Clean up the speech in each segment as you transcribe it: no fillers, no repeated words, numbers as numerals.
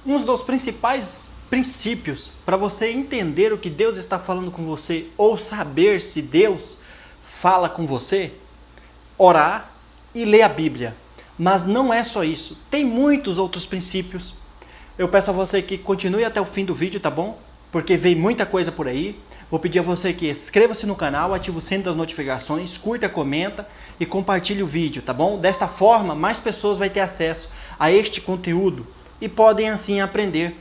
Um dos principais princípios para você entender o que Deus está falando com você ou saber se Deus fala com você, orar e ler a Bíblia. Mas não é só isso, tem muitos outros princípios. Eu peço a você que continue até o fim do vídeo, tá bom? Porque vem muita coisa por aí. Vou pedir a você que inscreva-se no canal, ative o sininho das notificações, curta, comenta e compartilhe o vídeo, tá bom? Desta forma, mais pessoas vão ter acesso a este conteúdo e podem assim aprender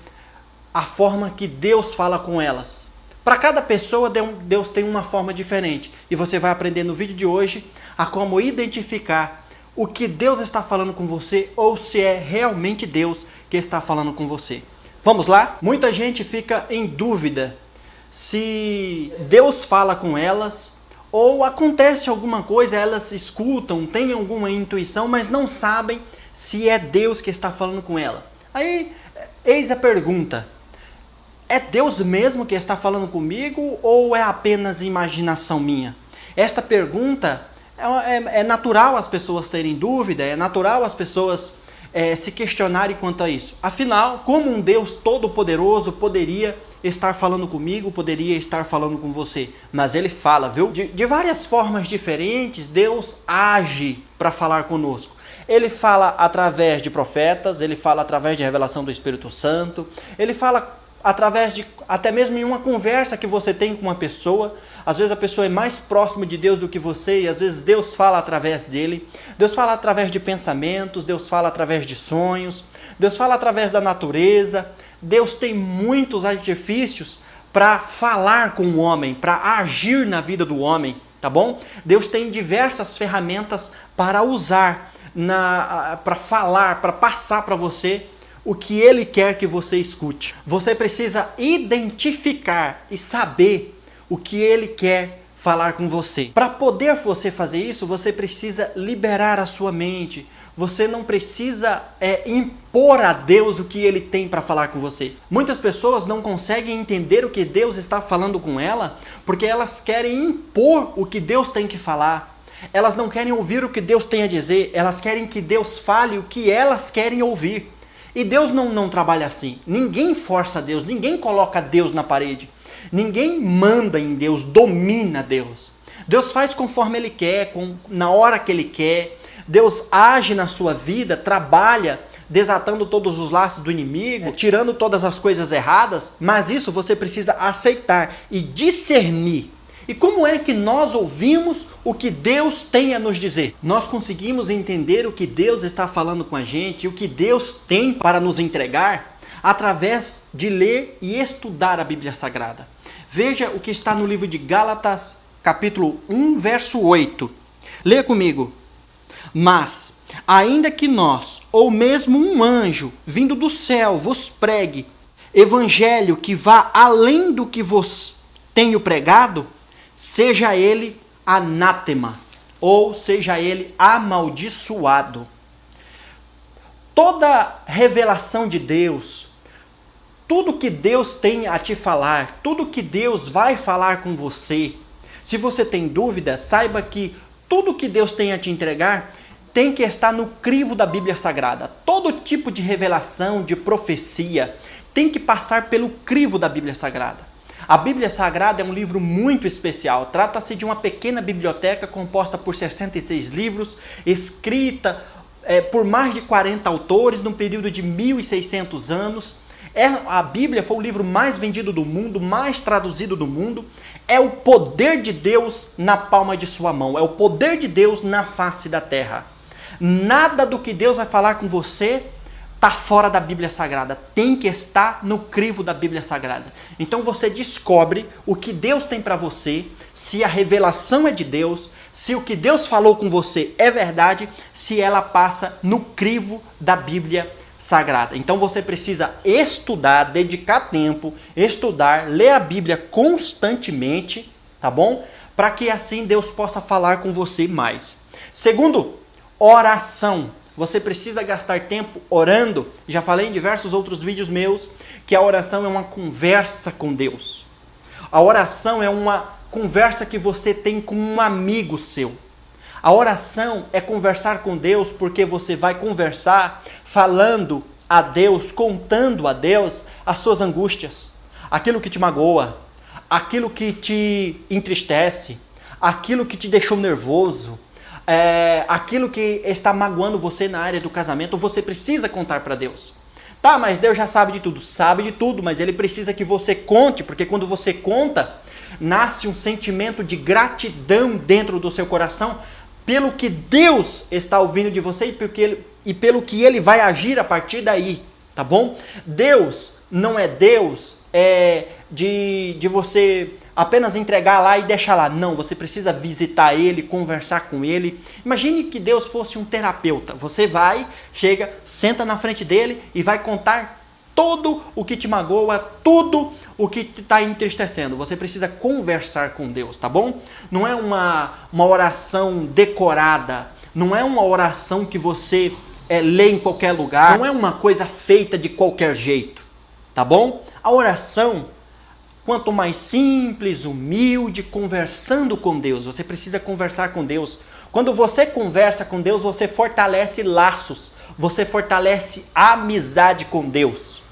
a forma que Deus fala com elas. Para cada pessoa, Deus tem uma forma diferente. E você vai aprender no vídeo de hoje a como identificar o que Deus está falando com você ou se é realmente Deus que está falando com você. Vamos lá? Muita gente fica em dúvida se Deus fala com elas ou acontece alguma coisa, elas escutam, têm alguma intuição, mas não sabem se é Deus que está falando com ela. Aí, eis a pergunta: é Deus mesmo que está falando comigo ou é apenas imaginação minha? Esta pergunta é natural as pessoas terem dúvida, é natural as pessoas se questionarem quanto a isso. Afinal, como um Deus todo-poderoso poderia estar falando comigo, poderia estar falando com você? Mas Ele fala, viu? De várias formas diferentes, Deus age para falar conosco. Ele fala através de profetas, Ele fala através de revelação do Espírito Santo, Ele fala através de até mesmo em uma conversa que você tem com uma pessoa. Às vezes a pessoa é mais próxima de Deus do que você e às vezes Deus fala através dele. Deus fala através de pensamentos, Deus fala através de sonhos, Deus fala através da natureza. Deus tem muitos artifícios para falar com o homem, para agir na vida do homem, tá bom? Deus tem diversas ferramentas para usar, para falar, para passar para você o que Ele quer que você escute. Você precisa identificar e saber o que Ele quer falar com você. Para poder você fazer isso, você precisa liberar a sua mente. Você não precisa impor a Deus o que Ele tem para falar com você. Muitas pessoas não conseguem entender o que Deus está falando com ela porque elas querem impor o que Deus tem que falar. Elas não querem ouvir o que Deus tem a dizer, elas querem que Deus fale o que elas querem ouvir. E Deus não trabalha assim. Ninguém força Deus, ninguém coloca Deus na parede. Ninguém manda em Deus, domina Deus. Deus faz conforme Ele quer, na hora que Ele quer. Deus age na sua vida, trabalha, desatando todos os laços do inimigo, tirando todas as coisas erradas. Mas isso você precisa aceitar e discernir. E como é que nós ouvimos o que Deus tem a nos dizer? Nós conseguimos entender o que Deus está falando com a gente, o que Deus tem para nos entregar, através de ler e estudar a Bíblia Sagrada. Veja o que está no livro de Gálatas, capítulo 1, verso 8. Leia comigo. Mas, ainda que nós, ou mesmo um anjo, vindo do céu, vos pregue evangelho que vá além do que vos tenho pregado, seja ele anátema, ou seja ele amaldiçoado. Toda revelação de Deus, tudo que Deus tem a te falar, tudo que Deus vai falar com você, se você tem dúvida, saiba que tudo que Deus tem a te entregar tem que estar no crivo da Bíblia Sagrada. Todo tipo de revelação, de profecia, tem que passar pelo crivo da Bíblia Sagrada. A Bíblia Sagrada é um livro muito especial. Trata-se de uma pequena biblioteca composta por 66 livros, escrita por mais de 40 autores, num período de 1.600 anos. A Bíblia foi o livro mais vendido do mundo, mais traduzido do mundo. É o poder de Deus na palma de sua mão. É o poder de Deus na face da terra. Nada do que Deus vai falar com você está fora da Bíblia Sagrada. Tem que estar no crivo da Bíblia Sagrada. Então você descobre o que Deus tem para você, se a revelação é de Deus, se o que Deus falou com você é verdade, se ela passa no crivo da Bíblia Sagrada. Então você precisa estudar, dedicar tempo, estudar, ler a Bíblia constantemente, tá bom? Para que assim Deus possa falar com você mais. Segundo, oração. Você precisa gastar tempo orando. Já falei em diversos outros vídeos meus que a oração é uma conversa com Deus. A oração é uma conversa que você tem com um amigo seu. A oração é conversar com Deus porque você vai conversar falando a Deus, contando a Deus as suas angústias, aquilo que te magoa, aquilo que te entristece, aquilo que te deixou nervoso, aquilo que está magoando você na área do casamento, você precisa contar para Deus. Tá, mas Deus já sabe de tudo. Sabe de tudo, mas Ele precisa que você conte, porque quando você conta, nasce um sentimento de gratidão dentro do seu coração pelo que Deus está ouvindo de você e pelo que Ele vai agir a partir daí, tá bom? Deus não é Deus de você apenas entregar lá e deixar lá. Não, você precisa visitar Ele, conversar com Ele. Imagine que Deus fosse um terapeuta. Você vai, chega, senta na frente dele e vai contar tudo o que te magoa, tudo o que te está entristecendo. Você precisa conversar com Deus, tá bom? Não é uma oração decorada, não é uma oração que você lê em qualquer lugar, não é uma coisa feita de qualquer jeito, tá bom? A oração, quanto mais simples, humilde, conversando com Deus, você precisa conversar com Deus. Quando você conversa com Deus, você fortalece laços, você fortalece a amizade com Deus.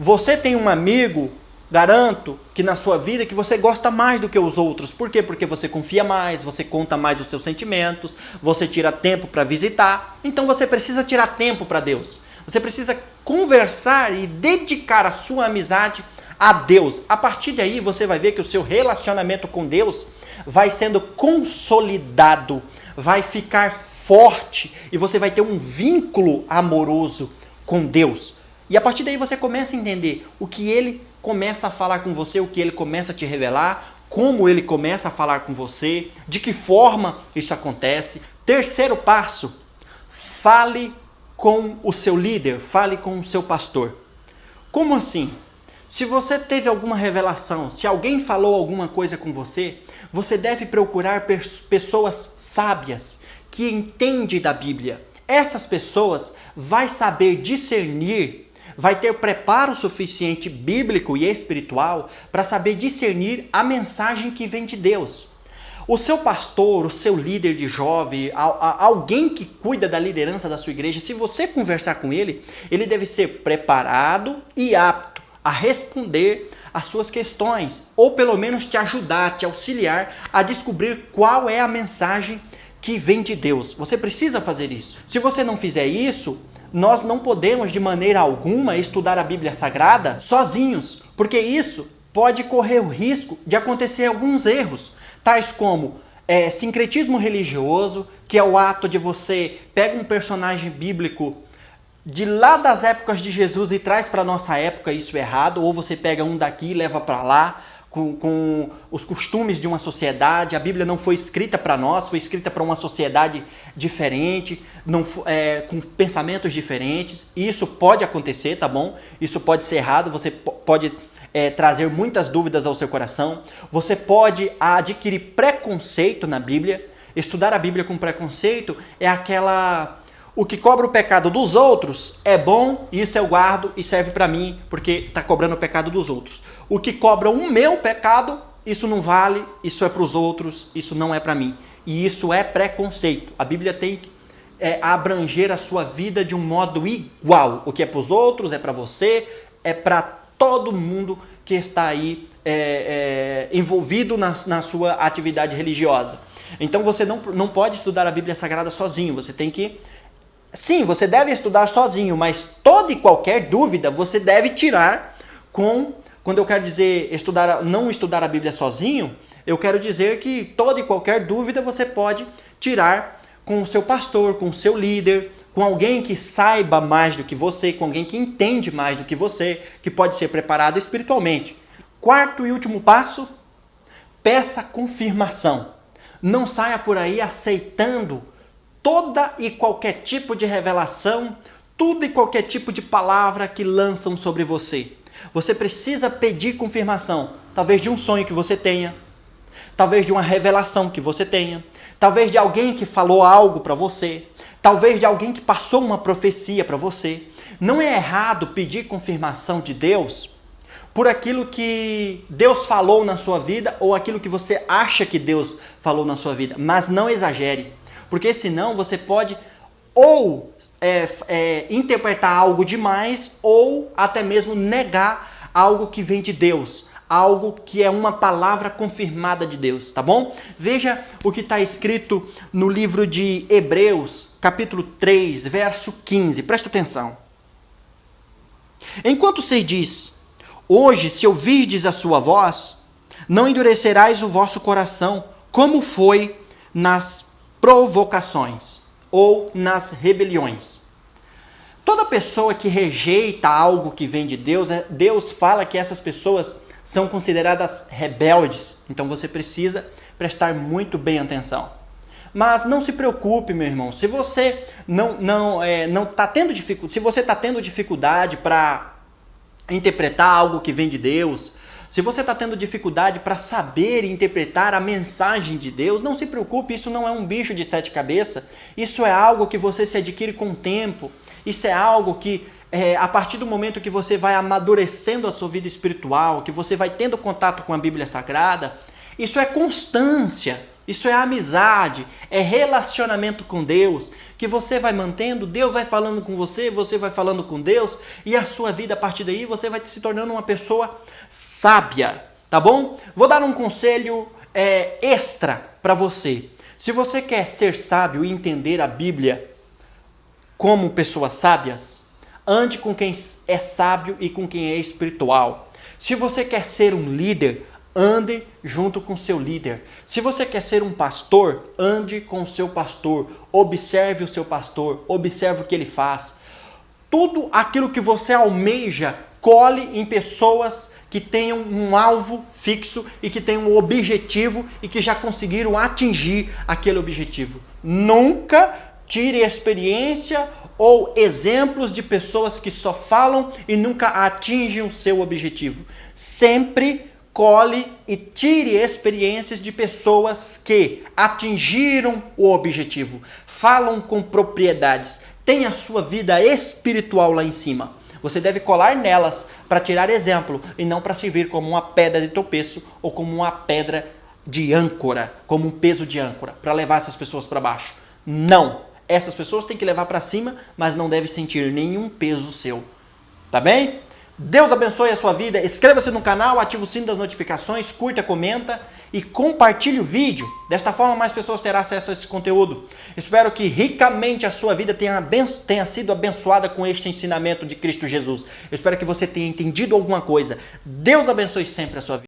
Você tem um amigo, garanto que na sua vida que você gosta mais do que os outros. Por quê? Porque você confia mais, você conta mais os seus sentimentos, você tira tempo para visitar. Então você precisa tirar tempo para Deus. Você precisa conversar e dedicar a sua amizade a Deus. A partir daí você vai ver que o seu relacionamento com Deus vai sendo consolidado, vai ficar forte e você vai ter um vínculo amoroso com Deus. E a partir daí você começa a entender o que Ele começa a falar com você, o que Ele começa a te revelar, como Ele começa a falar com você, de que forma isso acontece. Terceiro passo, fale com o seu líder, fale com o seu pastor. Como assim? Se você teve alguma revelação, se alguém falou alguma coisa com você, você deve procurar pessoas sábias, que entendem da Bíblia. Essas pessoas vão saber discernir, vai ter preparo suficiente bíblico e espiritual para saber discernir a mensagem que vem de Deus. O seu pastor, o seu líder de jovem, alguém que cuida da liderança da sua igreja, se você conversar com ele, ele deve ser preparado e apto a responder as suas questões, ou pelo menos te ajudar, te auxiliar a descobrir qual é a mensagem que vem de Deus. Você precisa fazer isso. Se você não fizer isso, nós não podemos de maneira alguma estudar a Bíblia Sagrada sozinhos, porque isso pode correr o risco de acontecer alguns erros, tais como sincretismo religioso, que é o ato de você pega um personagem bíblico de lá das épocas de Jesus e traz para a nossa época, isso é errado, ou você pega um daqui e leva para lá, com os costumes de uma sociedade. A Bíblia não foi escrita para nós, foi escrita para uma sociedade diferente, com pensamentos diferentes. Isso pode acontecer, tá bom? Isso pode ser errado, você pode trazer muitas dúvidas ao seu coração. Você pode adquirir preconceito na Bíblia. Estudar a Bíblia com preconceito é o que cobra o pecado dos outros é bom, isso eu guardo e serve para mim, porque está cobrando o pecado dos outros. O que cobra o meu pecado, isso não vale, isso é para os outros, isso não é para mim. E isso é preconceito. A Bíblia tem que abranger a sua vida de um modo igual. O que é para os outros, é para você, é para todo mundo que está aí envolvido na sua atividade religiosa. Então você não pode estudar a Bíblia Sagrada sozinho, você tem que... Sim, você deve estudar sozinho, mas toda e qualquer dúvida você deve tirar quando eu quero dizer não estudar a Bíblia sozinho, eu quero dizer que toda e qualquer dúvida você pode tirar com o seu pastor, com o seu líder, com alguém que saiba mais do que você, com alguém que entende mais do que você, que pode ser preparado espiritualmente. Quarto e último passo, peça confirmação. Não saia por aí aceitando toda e qualquer tipo de revelação, tudo e qualquer tipo de palavra que lançam sobre você. Você precisa pedir confirmação, talvez de um sonho que você tenha, talvez de uma revelação que você tenha, talvez de alguém que falou algo para você, talvez de alguém que passou uma profecia para você. Não é errado pedir confirmação de Deus por aquilo que Deus falou na sua vida ou aquilo que você acha que Deus falou na sua vida, mas não exagere. Porque senão você pode ou interpretar algo demais ou até mesmo negar algo que vem de Deus, algo que é uma palavra confirmada de Deus, tá bom? Veja o que está escrito no livro de Hebreus, capítulo 3, verso 15. Presta atenção. Enquanto se diz, hoje, se ouvirdes a sua voz, não endurecerás o vosso coração, como foi nas provocações ou nas rebeliões. Toda pessoa que rejeita algo que vem de Deus, Deus fala que essas pessoas são consideradas rebeldes. Então você precisa prestar muito bem atenção. Mas não se preocupe, meu irmão. Se você não está tendo dificuldade, se você está tendo dificuldade para interpretar algo que vem de Deus, se você está tendo dificuldade para saber e interpretar a mensagem de Deus, não se preocupe, isso não é um bicho de 7 cabeças, isso é algo que você se adquire com o tempo, isso é algo que, a partir do momento que você vai amadurecendo a sua vida espiritual, que você vai tendo contato com a Bíblia Sagrada, isso é constância, isso é amizade, é relacionamento com Deus, que você vai mantendo, Deus vai falando com você, você vai falando com Deus, e a sua vida a partir daí, você vai se tornando uma pessoa sábia, tá bom? Vou dar um conselho extra para você. Se você quer ser sábio e entender a Bíblia como pessoas sábias, ande com quem é sábio e com quem é espiritual. Se você quer ser um líder, ande junto com seu líder. Se você quer ser um pastor, ande com o seu pastor. Observe o seu pastor, observe o que ele faz. Tudo aquilo que você almeja, cole em pessoas que tenham um alvo fixo e que tenham um objetivo e que já conseguiram atingir aquele objetivo. Nunca tire experiência ou exemplos de pessoas que só falam e nunca atingem o seu objetivo. Sempre cole e tire experiências de pessoas que atingiram o objetivo, falam com propriedades, têm a sua vida espiritual lá em cima. Você deve colar nelas para tirar exemplo e não para servir como uma pedra de tropeço ou como uma pedra de âncora, como um peso de âncora, para levar essas pessoas para baixo. Não! Essas pessoas têm que levar para cima, mas não deve sentir nenhum peso seu. Tá bem? Deus abençoe a sua vida. Inscreva-se no canal, ative o sino das notificações, curta, comenta e compartilhe o vídeo. Desta forma, mais pessoas terão acesso a esse conteúdo. Espero que ricamente a sua vida tenha sido abençoada com este ensinamento de Cristo Jesus. Eu espero que você tenha entendido alguma coisa. Deus abençoe sempre a sua vida.